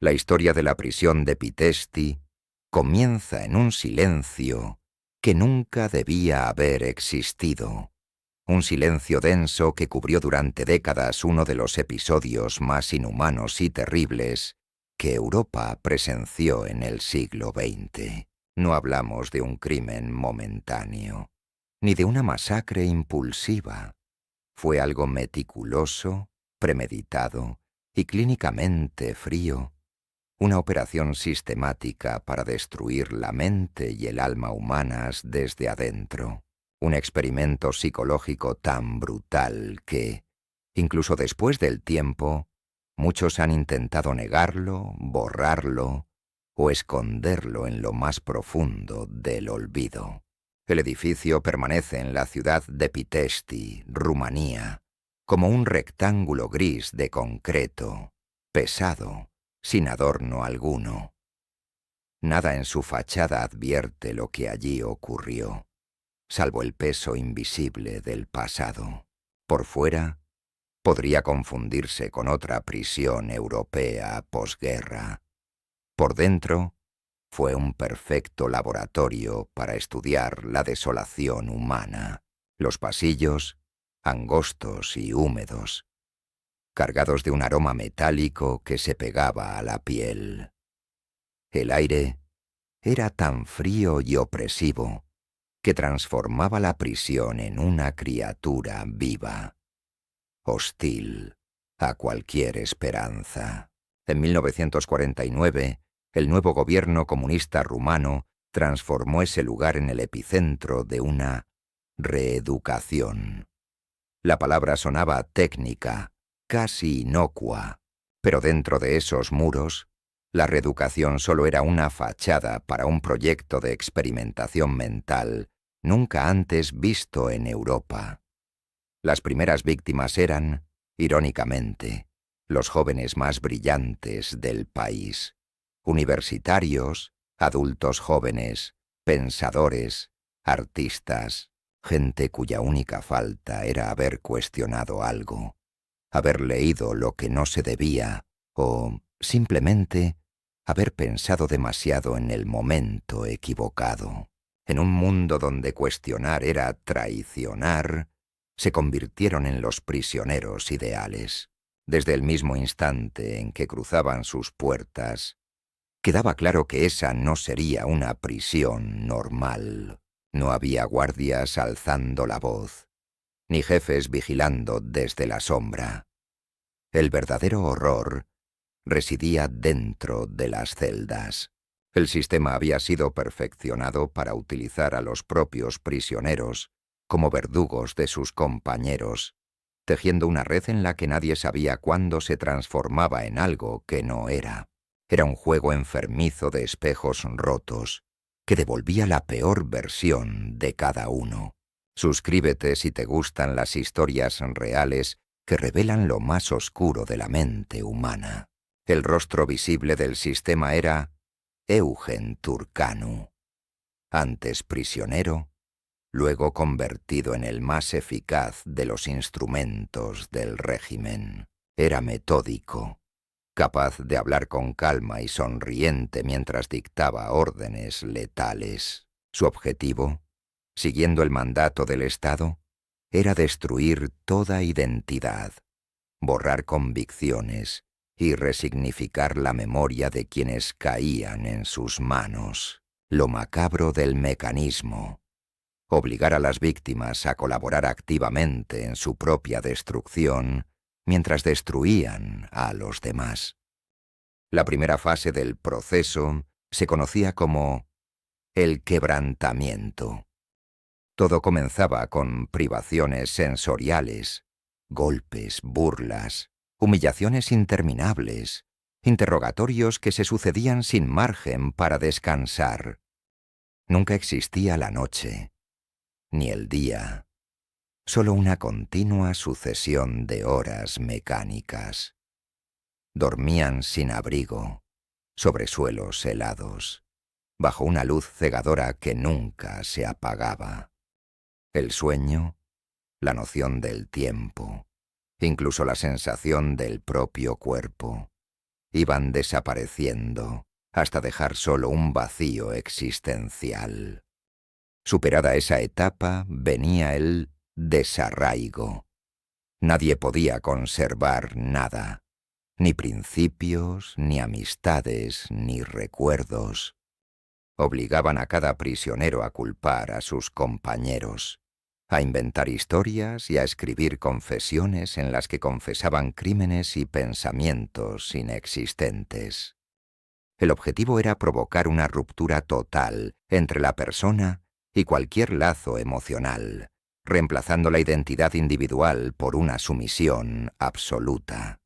La historia de la prisión de Pitesti comienza en un silencio que nunca debía haber existido. Un silencio denso que cubrió durante décadas uno de los episodios más inhumanos y terribles que Europa presenció en el siglo XX. No hablamos de un crimen momentáneo, ni de una masacre impulsiva. Fue algo meticuloso, premeditado y clínicamente frío. Una operación sistemática para destruir la mente y el alma humanas desde adentro. Un experimento psicológico tan brutal que, incluso después del tiempo, muchos han intentado negarlo, borrarlo o esconderlo en lo más profundo del olvido. El edificio permanece en la ciudad de Pitesti, Rumanía, como un rectángulo gris de concreto, pesado, sin adorno alguno. Nada en su fachada advierte lo que allí ocurrió, salvo el peso invisible del pasado. Por fuera, podría confundirse con otra prisión europea posguerra. Por dentro, fue un perfecto laboratorio para estudiar la desolación humana. Los pasillos, angostos y húmedos, cargados de un aroma metálico que se pegaba a la piel. El aire era tan frío y opresivo que transformaba la prisión en una criatura viva, hostil a cualquier esperanza. En 1949, el nuevo gobierno comunista rumano transformó ese lugar en el epicentro de una reeducación. La palabra sonaba técnica, casi inocua, pero dentro de esos muros, la reeducación solo era una fachada para un proyecto de experimentación mental nunca antes visto en Europa. Las primeras víctimas eran, irónicamente, los jóvenes más brillantes del país. Universitarios, adultos jóvenes, pensadores, artistas, gente cuya única falta era haber cuestionado algo, haber leído lo que no se debía o, simplemente, haber pensado demasiado en el momento equivocado. En un mundo donde cuestionar era traicionar, se convirtieron en los prisioneros ideales. Desde el mismo instante en que cruzaban sus puertas, quedaba claro que esa no sería una prisión normal. No había guardias alzando la voz, ni jefes vigilando desde la sombra. El verdadero horror residía dentro de las celdas. El sistema había sido perfeccionado para utilizar a los propios prisioneros como verdugos de sus compañeros, tejiendo una red en la que nadie sabía cuándo se transformaba en algo que no era. Era un juego enfermizo de espejos rotos, que devolvía la peor versión de cada uno. Suscríbete si te gustan las historias reales que revelan lo más oscuro de la mente humana. El rostro visible del sistema era Eugen Turcanu, antes prisionero, luego convertido en el más eficaz de los instrumentos del régimen. Era metódico, capaz de hablar con calma y sonriente mientras dictaba órdenes letales. Su objetivo, siguiendo el mandato del Estado, era destruir toda identidad, borrar convicciones y resignificar la memoria de quienes caían en sus manos. Lo macabro del mecanismo, obligar a las víctimas a colaborar activamente en su propia destrucción mientras destruían a los demás. La primera fase del proceso se conocía como el quebrantamiento. Todo comenzaba con privaciones sensoriales, golpes, burlas, humillaciones interminables, interrogatorios que se sucedían sin margen para descansar. Nunca existía la noche, ni el día, solo una continua sucesión de horas mecánicas. Dormían sin abrigo, sobre suelos helados, bajo una luz cegadora que nunca se apagaba. El sueño, la noción del tiempo, incluso la sensación del propio cuerpo, iban desapareciendo, hasta dejar solo un vacío existencial. Superada esa etapa, venía el desarraigo. Nadie podía conservar nada, ni principios, ni amistades, ni recuerdos. Obligaban a cada prisionero a culpar a sus compañeros, a inventar historias y a escribir confesiones en las que confesaban crímenes y pensamientos inexistentes. El objetivo era provocar una ruptura total entre la persona y cualquier lazo emocional, reemplazando la identidad individual por una sumisión absoluta.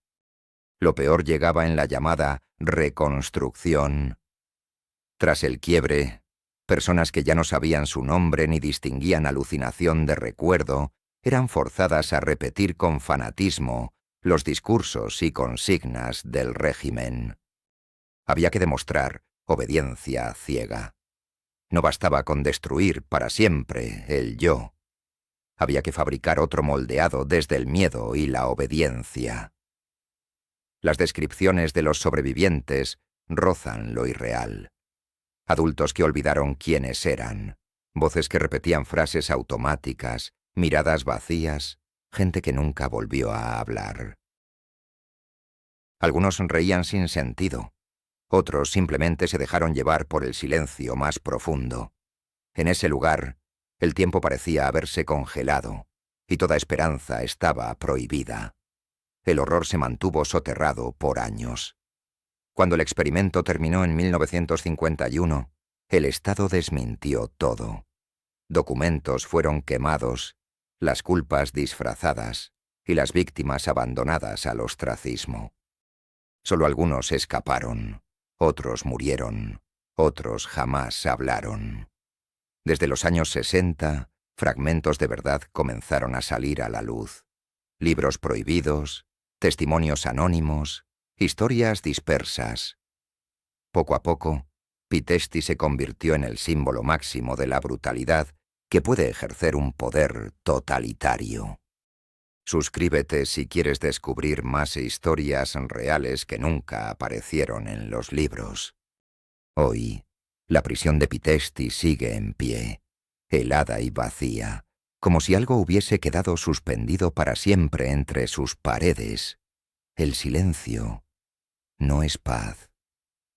Lo peor llegaba en la llamada reconstrucción. Tras el quiebre, personas que ya no sabían su nombre ni distinguían alucinación de recuerdo eran forzadas a repetir con fanatismo los discursos y consignas del régimen. Había que demostrar obediencia ciega. No bastaba con destruir para siempre el yo. Había que fabricar otro moldeado desde el miedo y la obediencia. Las descripciones de los sobrevivientes rozan lo irreal. Adultos que olvidaron quiénes eran, voces que repetían frases automáticas, miradas vacías, gente que nunca volvió a hablar. Algunos reían sin sentido, otros simplemente se dejaron llevar por el silencio más profundo. En ese lugar, el tiempo parecía haberse congelado, y toda esperanza estaba prohibida. El horror se mantuvo soterrado por años. Cuando el experimento terminó en 1951, el Estado desmintió todo. Documentos fueron quemados, las culpas disfrazadas y las víctimas abandonadas al ostracismo. Solo algunos escaparon, otros murieron, otros jamás hablaron. Desde los años 60, fragmentos de verdad comenzaron a salir a la luz. Libros prohibidos, testimonios anónimos, historias dispersas. Poco a poco, Pitești se convirtió en el símbolo máximo de la brutalidad que puede ejercer un poder totalitario. Suscríbete si quieres descubrir más historias reales que nunca aparecieron en los libros. Hoy, la prisión de Pitești sigue en pie, helada y vacía, como si algo hubiese quedado suspendido para siempre entre sus paredes. El silencio no es paz,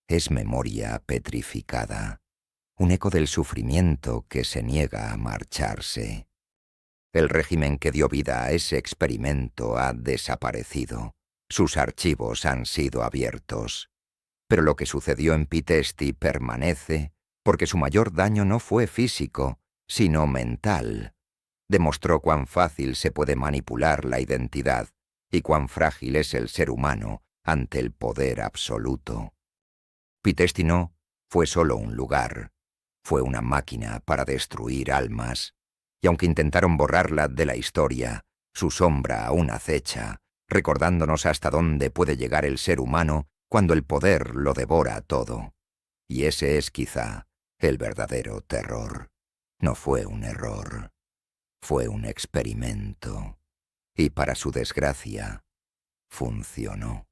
es memoria petrificada, un eco del sufrimiento que se niega a marcharse. El régimen que dio vida a ese experimento ha desaparecido. Sus archivos han sido abiertos. Pero lo que sucedió en Pitești permanece porque su mayor daño no fue físico, sino mental. Demostró cuán fácil se puede manipular la identidad y cuán frágil es el ser humano ante el poder absoluto. Pitești no fue solo un lugar, fue una máquina para destruir almas, y aunque intentaron borrarla de la historia, su sombra aún acecha, recordándonos hasta dónde puede llegar el ser humano cuando el poder lo devora todo. Y ese es quizá el verdadero terror. No fue un error, fue un experimento. Y para su desgracia, funcionó.